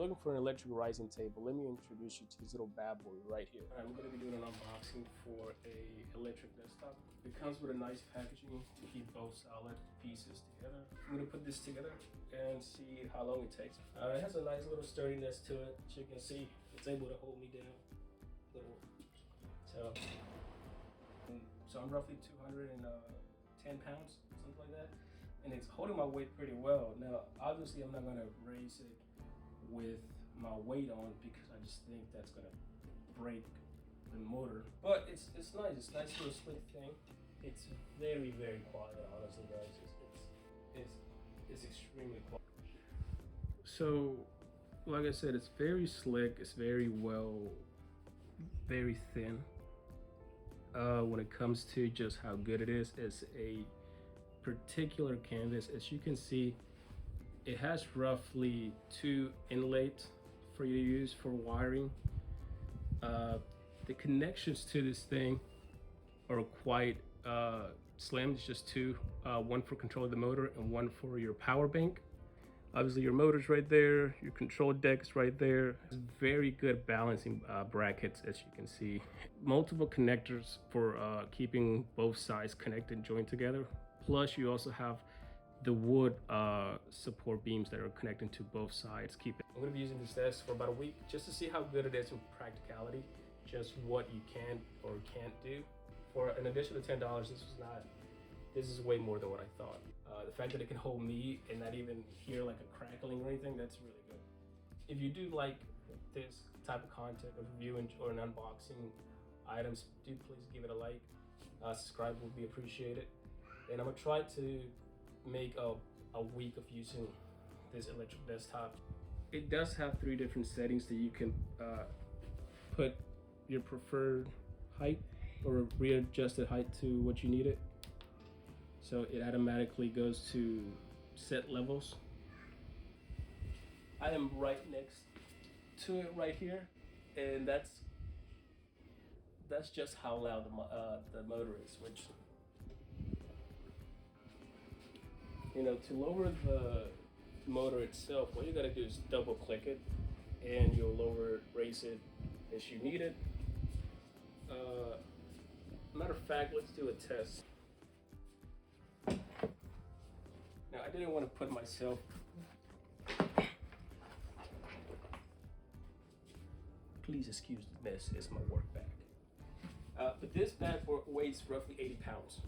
looking for an electric rising table, let me introduce you to this little bad boy right here. I'm going to be doing an unboxing for a electric desktop. It comes with a nice packaging to keep both solid pieces together. I'm going to put this together and see how long it takes. It has a nice little sturdiness to it. As you can see, it's able to hold me down. So I'm roughly 210 pounds, something like that. And it's holding my weight pretty well. Now, obviously, I'm not gonna raise it with my weight on because I just think that's gonna break the motor. But it's nice. It's a nice little slick thing. It's very, very quiet, honestly, guys. It's extremely quiet. So, like I said, it's very slick. It's very thin. When it comes to just how good it is, it's a particular canvas. As you can see, it has roughly 2 inlets for you to use for wiring. The connections to this thing are quite slim. It's just 2, one for controlling the motor and one for your power bank. Obviously your motor's right there, your control deck is right there. It's very good balancing brackets, as you can see. Multiple connectors for keeping both sides connected and joined together. Plus you also have the wood support beams that are connecting to both sides. I'm gonna be using this desk for about a week just to see how good it is in practicality, just what you can or can't do. For an additional $10, this is way more than what I thought. The fact that it can hold me and not even hear like a crackling or anything, that's really good. If you do like this type of content of reviewing or an unboxing items, do please give it a like. Subscribe would be appreciated. And I'm gonna try to make a week of using this electric desktop. It does have 3 different settings that you can put your preferred height or readjusted height to what you need it. So it automatically goes to set levels. I am right next to it right here, and that's just how loud the motor is, which, you know, to lower the motor itself, what you gotta do is double click it and you'll raise it as you need it. Matter of fact, let's do a test. Now, I didn't want to put myself, please excuse the mess, it's my work bag. But this bag weighs roughly 80 pounds.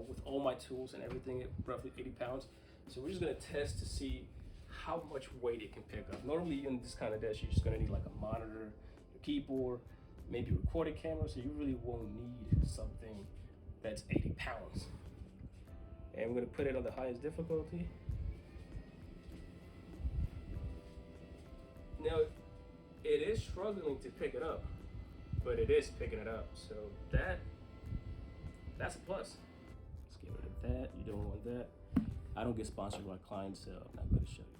With all my tools and everything, roughly 80 pounds. So we're just gonna test to see how much weight it can pick up. Normally in this kind of desk, you're just gonna need like a monitor, your keyboard, maybe a recording camera, so you really won't need something that's 80 pounds. And I'm gonna put it on the highest difficulty. Now, it is struggling to pick it up, but it is picking it up. So that's a plus. Let's get rid of that. You don't want that. I don't get sponsored by clients, so I'm not gonna show you.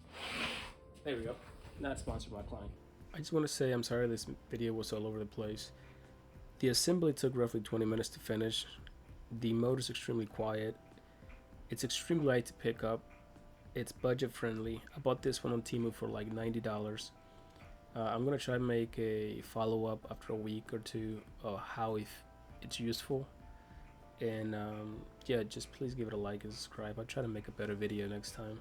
There we go. Not sponsored by client. I just want to say I'm sorry this video was all over the place. The assembly took roughly 20 minutes to finish. The motor's extremely quiet. It's extremely light to pick up. It's budget friendly. I bought this one on Temu for like $90. I'm gonna try to make a follow-up after a week or two of how it's useful. And yeah, just please give it a like and subscribe. I'll try to make a better video next time.